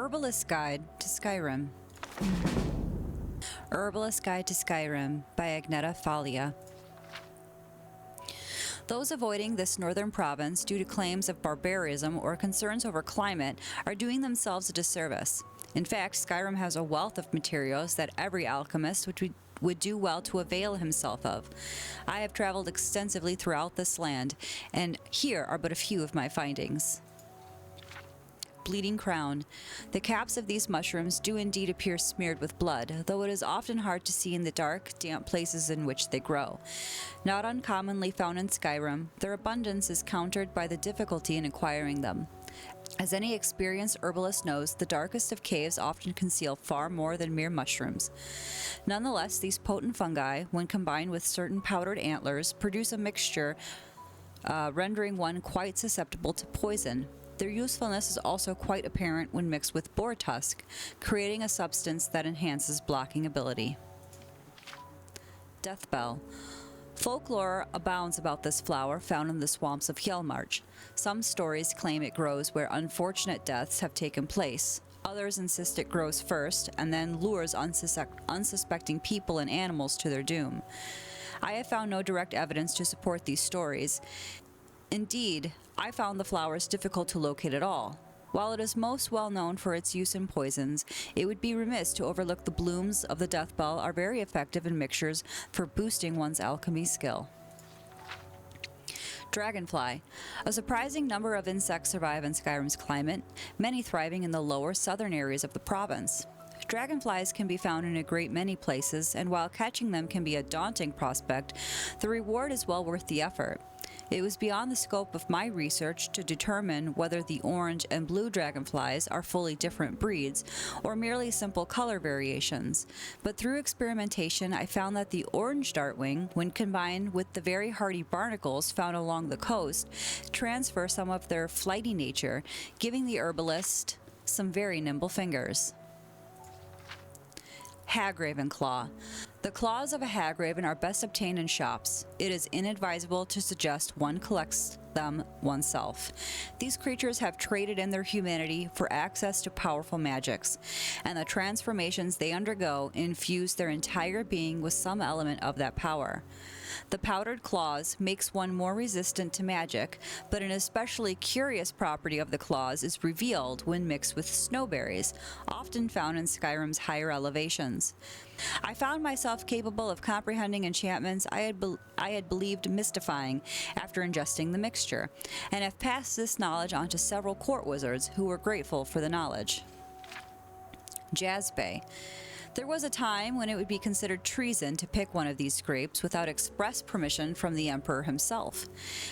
Herbalist Guide to Skyrim. Herbalist Guide to Skyrim by Agneta Falia. Those avoiding this northern province due to claims of barbarism or concerns over climate are doing themselves a disservice. In fact, Skyrim has a wealth of materials that every alchemist would do well to avail himself of. I have traveled extensively throughout this land, and here are but a few of my findings. Bleeding crown. The caps of these mushrooms do indeed appear smeared with blood, though it is often hard to see in the dark, damp places in which they grow. Not uncommonly found in Skyrim, their abundance is countered by the difficulty in acquiring them. As any experienced herbalist knows, the darkest of caves often conceal far more than mere mushrooms. Nonetheless, these potent fungi, when combined with certain powdered antlers, produce a mixture rendering one quite susceptible to poison. Their usefulness is also quite apparent when mixed with boar tusk, creating a substance that enhances blocking ability. Death Bell. Folklore abounds about this flower found in the swamps of Hjelmarch. Some stories claim it grows where unfortunate deaths have taken place. Others insist it grows first and then lures unsuspecting people and animals to their doom. I have found no direct evidence to support these stories. Indeed, I found the flowers difficult to locate at all. While it is most well known for its use in poisons, it would be remiss to overlook the blooms of the death bell are very effective in mixtures for boosting one's alchemy skill. Dragonfly. A surprising number of insects survive in Skyrim's climate, many thriving in the lower southern areas of the province. Dragonflies can be found in a great many places, and while catching them can be a daunting prospect, the reward is well worth the effort. It was beyond the scope of my research to determine whether the orange and blue dragonflies are fully different breeds or merely simple color variations, but through experimentation I found that the orange dartwing, when combined with the very hardy barnacles found along the coast, transfer some of their flighty nature, giving the herbalist some very nimble fingers. Hagraven Claw. The claws of a hagraven are best obtained in shops. It is inadvisable to suggest one collects them oneself. These creatures have traded in their humanity for access to powerful magics, and the transformations they undergo infuse their entire being with some element of that power. The powdered claws makes one more resistant to magic, but an especially curious property of the claws is revealed when mixed with snowberries, often found in Skyrim's higher elevations. I found myself capable of comprehending enchantments I had believed mystifying after ingesting the mixture, and have passed this knowledge on to several court wizards who were grateful for the knowledge. Jazzbay. There was a time when it would be considered treason to pick one of these grapes without express permission from the Emperor himself.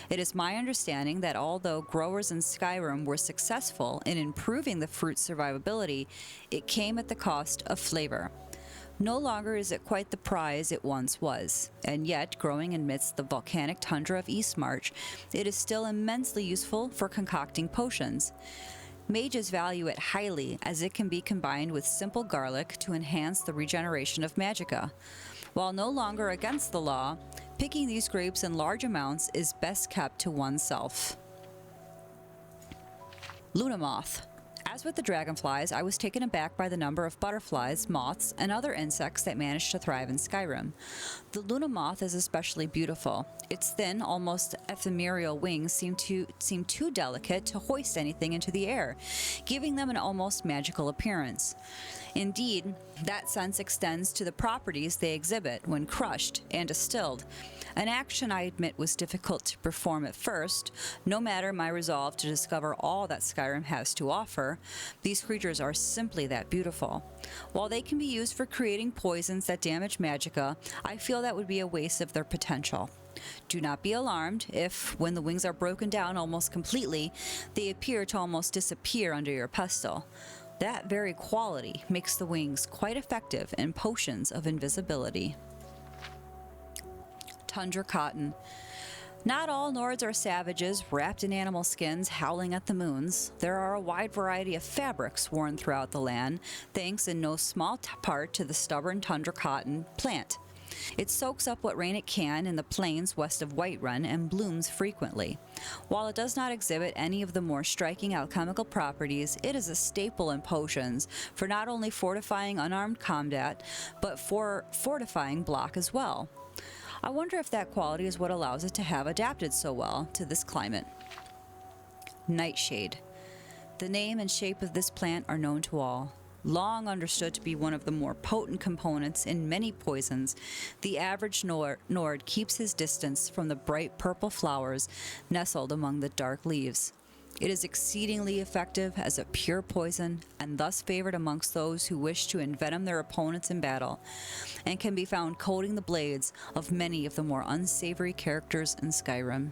It is my understanding that although growers in Skyrim were successful in improving the fruit's survivability, it came at the cost of flavor. No longer is it quite the prize it once was, and yet, growing amidst the volcanic tundra of Eastmarch, it is still immensely useful for concocting potions. Mages value it highly, as it can be combined with simple garlic to enhance the regeneration of magicka. While no longer against the law, picking these grapes in large amounts is best kept to oneself. Lunamoth. As with the dragonflies, I was taken aback by the number of butterflies, moths, and other insects that manage to thrive in Skyrim. The Luna moth is especially beautiful. Its thin, almost ephemeral wings seem too delicate to hoist anything into the air, giving them an almost magical appearance. Indeed, that sense extends to the properties they exhibit when crushed and distilled, an action I admit was difficult to perform at first. No matter my resolve to discover all that Skyrim has to offer, these creatures are simply that beautiful. While they can be used for creating poisons that damage magicka, I feel that would be a waste of their potential. Do not be alarmed if, when the wings are broken down almost completely, they appear to almost disappear under your pestle. That very quality makes the wings quite effective in potions of invisibility. Tundra Cotton. Not all Nords are savages wrapped in animal skins howling at the moons. There are a wide variety of fabrics worn throughout the land, thanks in no small part to the stubborn tundra cotton plant. It soaks up what rain it can in the plains west of Whiterun and blooms frequently. While it does not exhibit any of the more striking alchemical properties, it is a staple in potions for not only fortifying unarmed combat, but for fortifying block as well. I wonder if that quality is what allows it to have adapted so well to this climate. Nightshade. The name and shape of this plant are known to all. Long understood to be one of the more potent components in many poisons, the average Nord keeps his distance from the bright purple flowers nestled among the dark leaves. It is exceedingly effective as a pure poison and thus favored amongst those who wish to envenom their opponents in battle, and can be found coating the blades of many of the more unsavory characters in Skyrim.